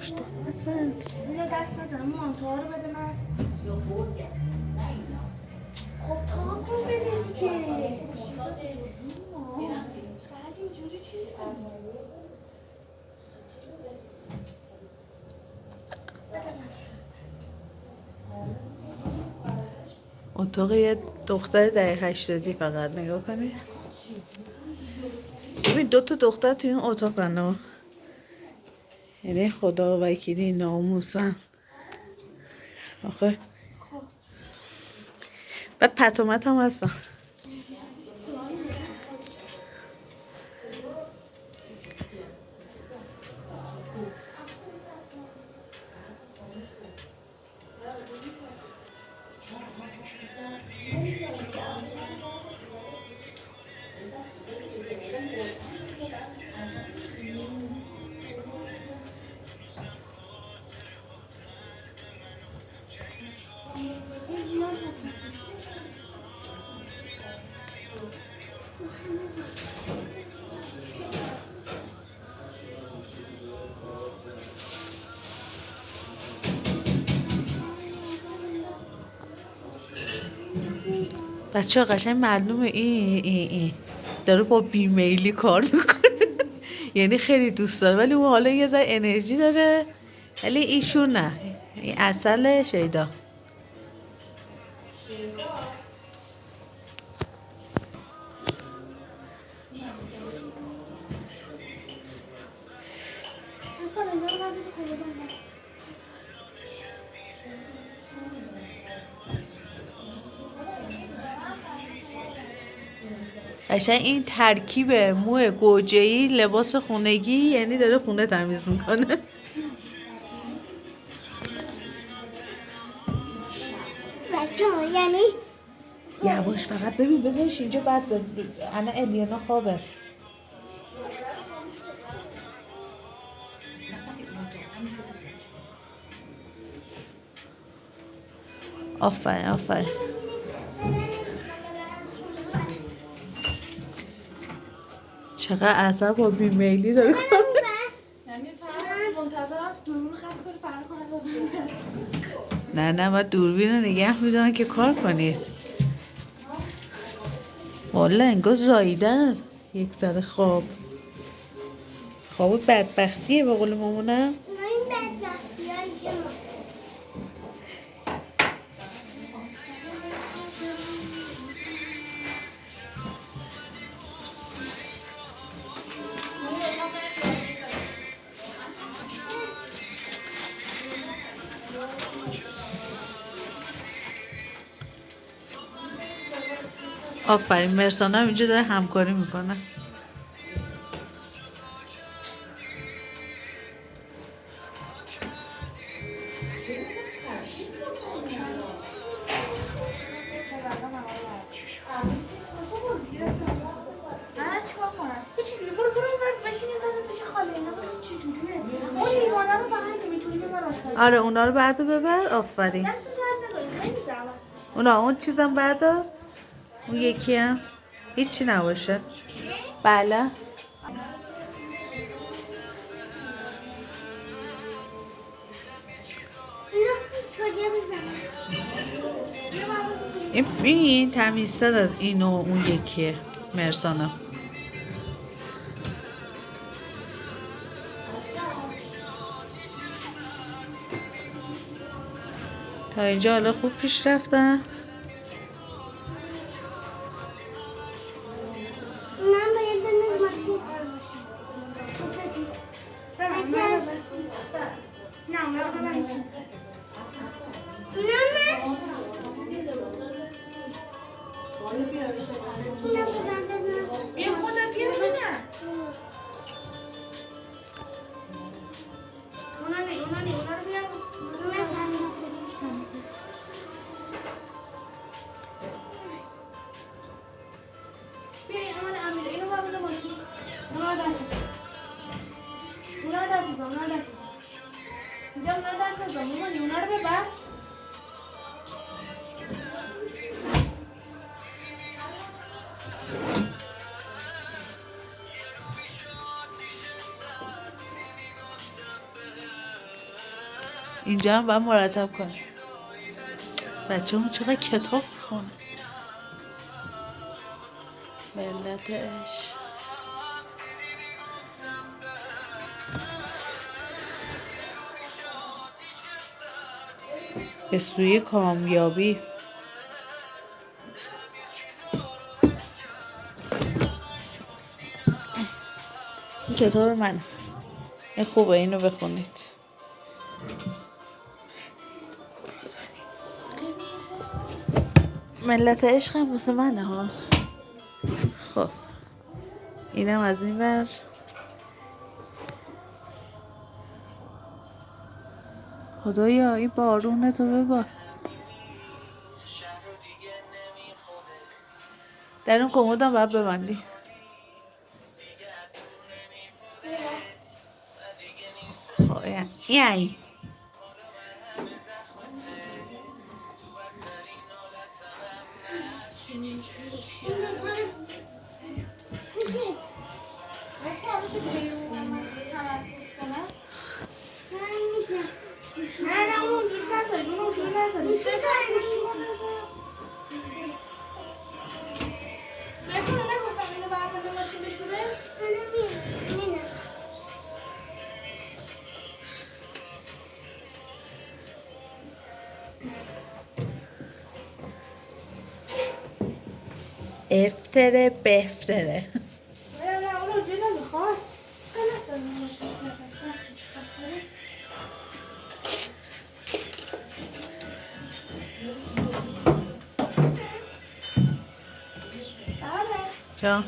اصلا اینو دست نزن مانتوها رو بده من. خب تا کن بده دیگه. بعد اینجوری چیز کن. اتاق یه دختر دقیقه 80 فقط نگاه کنی. ببین 2 تا دختر توی این اتاق هنو، یعنی خدا وکیلی ناموسن آخه. بعد پتومت هم هستن. بچه ها قشنگ معلومه این داره با بیمیلی کار میکنه. یعنی خیلی دوست داره ولی اون حالا یه ذره انرژی داره، ولی ایشون نه. این اصل شیدا. قشنگ این ترکیب موی گوجه‌ای لباس خونگی، یعنی داره خونه تمیز میکنه. بچه ها یعنی یواش فقط ببین بذارش اینجا بعد انا الیانا خوابه. آفرین آفرین. چقدر عصب با بیمیلی داره کار. یعنی فقط منتظرم دوربین خط کنه فرار کنه. نه باید دوربین رو نگه میدونن که کار کنید. والا انگار زاییدن یک ذره خواب بدبختیه به قول مامونم. آفرین مرسانا هم اینجا داره همکاری میکنه. آره اونا رو بعدو ببر. آفرین. اون چیزم بعدا، اون یکی هم هیچی نباشه. بله این تمیزتر از این و اون یکیه مرسانا. تا اینجا حالا خوب پیش رفتن. اینجا هم باید مرتب کنم. بچه همون چقدر کتاب میخونه. ملتش به سوی کامیابی. این کتاب من. این خوبه، اینو بخونید. ملت عشق هم واسه منه ها. خب اینم از این ور. خدایا این بارونه تو ببار. در اون کمودم باید ببندی. یعنی افتره بفتره. جا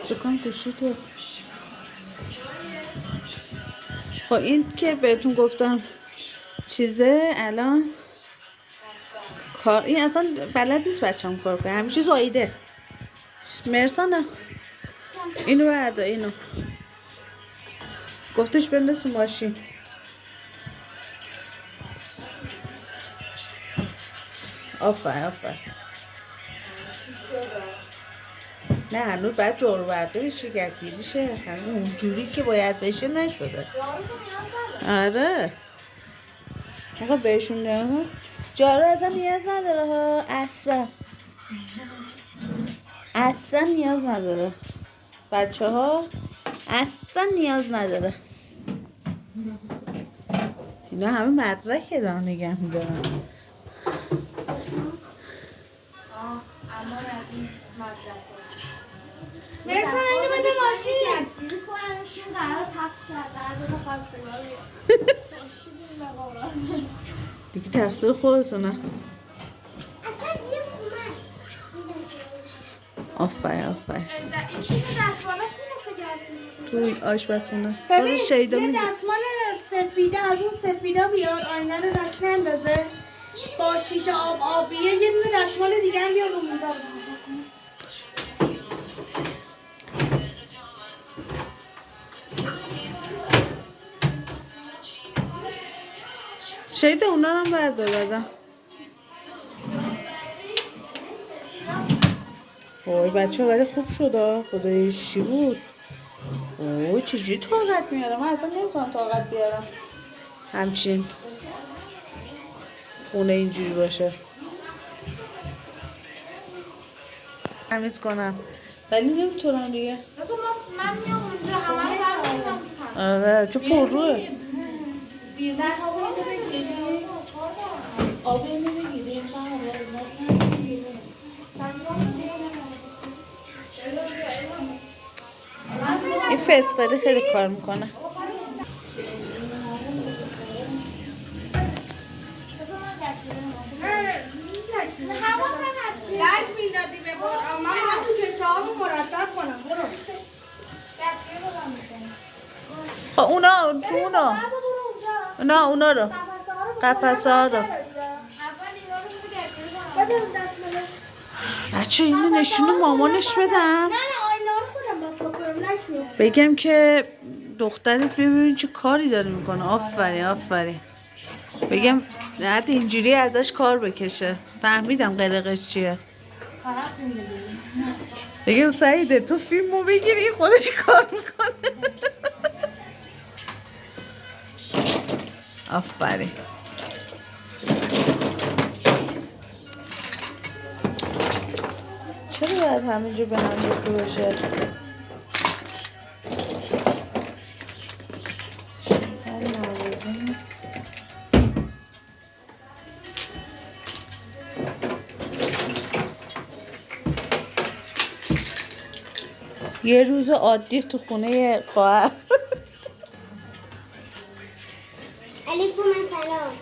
چکن کشیده. خب این که بهتون گفتم چیزه الان کار، این اصلا بلد نیست بچه‌م کار کنه، همیشه زاییده. مرسانه اینو بردا، اینو گفتش بنداز تو ماشین. آفر نه هنوز باید جارو برده بشه، گردگیری شه. هنوز اونجوری که باید بشه نشده. آره آقا بهشون نمون جارو اصلا نیاز نداره ها. اصلا نیاز نداره. بچه ها اصلا نیاز نداره. اینا همه مدرک دارن نگه میدارن. مرسان اینو بده ماشین. دیگه تقصیر خودتونه. آفرین این چیز دستمالا توی آشپزخونه است. برو شیدا یه میگه دستمال سفیده از اون سفیدا بیار، آینه رو رک نندازه با شیشه آبیه. یه دونه دستمال دیگه هم بیار رو میزار. شیدا اونا هم بردار. وای بچه ولی خوب شد. خدای چی بود؟ اوه چجوری طاقت میارم؟ من اصلا نمیتونم طاقت بیارم همچین خونه اینجوری باشه. تمیز کنم ولی نمیتونم دیگه. من میام اونجا همه رو برمی‌دارم. آره چون پر روه. آب اینو بگیریم. این فسقلی خیلی کار میکنه. لک میدادی به برام. من تو کشه ها رو مرتب کنم. برو. خب اونا رو قفسه ها رو بچه اینو نشون مامانش بدم. نه آینه رو خودم با پاپرلک می‌افتم. بگم که دخترت ببین چه کاری داره میکنه. آفرین آفرین. بگم حتی اینجوری ازش کار بکشه. فهمیدم قلقش چیه. بگم سعیده تو فیلمو بگیری خودش کار میکنه. آفرین. چرا باید همه جو به هم ریخته باشه؟ یه روز عادی تو خونه خواهر. علیکم السلام.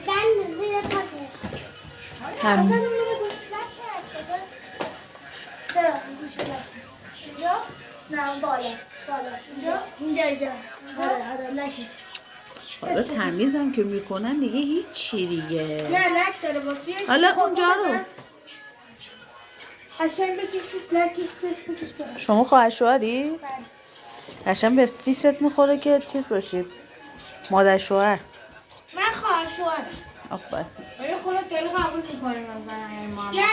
من زیر پاته. هم اینجا؟ نه بالا. اینجا. آره لکی. حالا تمیزم که میکنن دیگه هیچی دیگه. نه لک داره با فیش. حالا اونجا رو قشنگ بکشید لکش صرف بکش برم. شما خواهر شوهری؟ قشنگ به فیست میخوره که چیز باشی مادر شوهر. من خواهر شوهرم. آفرین. ولی خودت دل قبول میکنیم از مامان. نه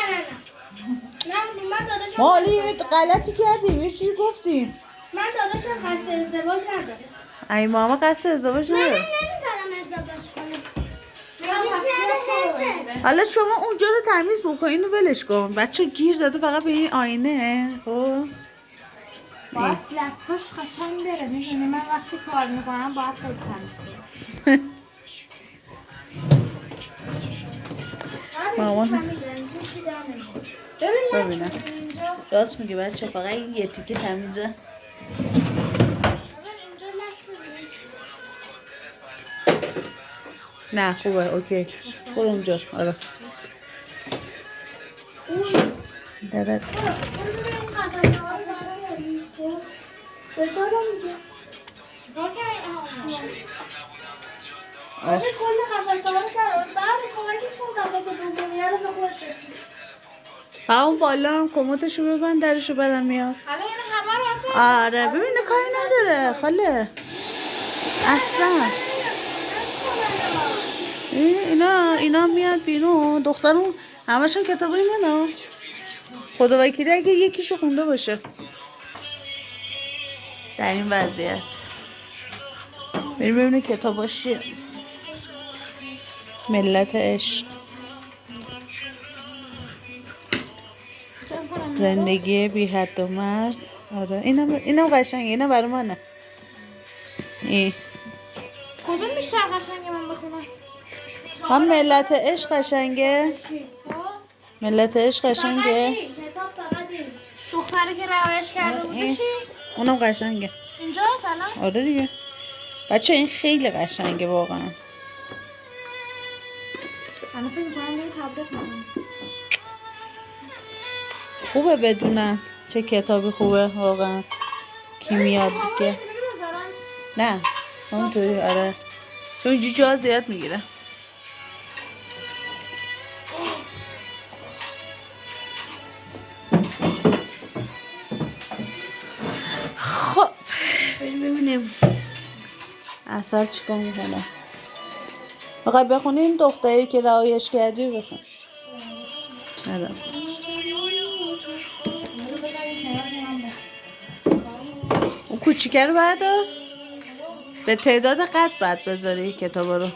من داداشم. ما حالا یه غلطی کردیم یه چیزی گفتیم. من داداشم قصد ازدواج نداره. ای ماما قصد ازدواج نداره. نمیذارم ازدواج کنم. حالا شما اونجا رو تمیز بکن اینو ولش کن. بچه گیر داده فقط به این آینه. خب باید لکاش قشنگ بره. میدونی من وقتی کار میکنم باید خیلی تمیز کنم. مامان ببین ببینم راست میگه بچه فقط این یه تیکه تمیزه. نه خوبه اوکی برو اونجا. آره درد کل قفسه ها رو کرد. بعد کمکش کن قفسه دومیه رو به خودش بچید. اون بالا هم کموتشو ببند درشو بدم میاد. الان یعنی همه رو حتی آره ببینه کاری نداره خاله اصلا. اینا میاد بیرون. دخترون همشون کتابای منو خدا وکیلی اگه یکیشو خونده باشه در این وضعیت. بریم ببینیم کتاباش چیه. ملت عشق، زندگی بی حد و مرز. آره اینم قشنگه. اینم برای منه. این کدوم بیشتر قشنگه من بخونم؟ هم ملت عشق قشنگه. ملت عشق قشنگه. کتاب فقط این. دختری که روایش کرده بوده چی؟ اونم قشنگه. اینجا الان؟ آره دیگه بچه این خیلی قشنگه واقعا. من فکر می‌کنم این تبلیغ کنم. خوبه بدونن چه کتابی خوبه واقعا. کی میاد دیگه. نه همونطوری. آره چون اینجا جا زیاد میگیره. خب بریم ببینیم اصل چیکار میکنه. فقط بخونی این دختری که رهایش کردی رو بخون. آره اون کوچیکه رو بردار. به تعداد قد بعد بذاری کتابا رو.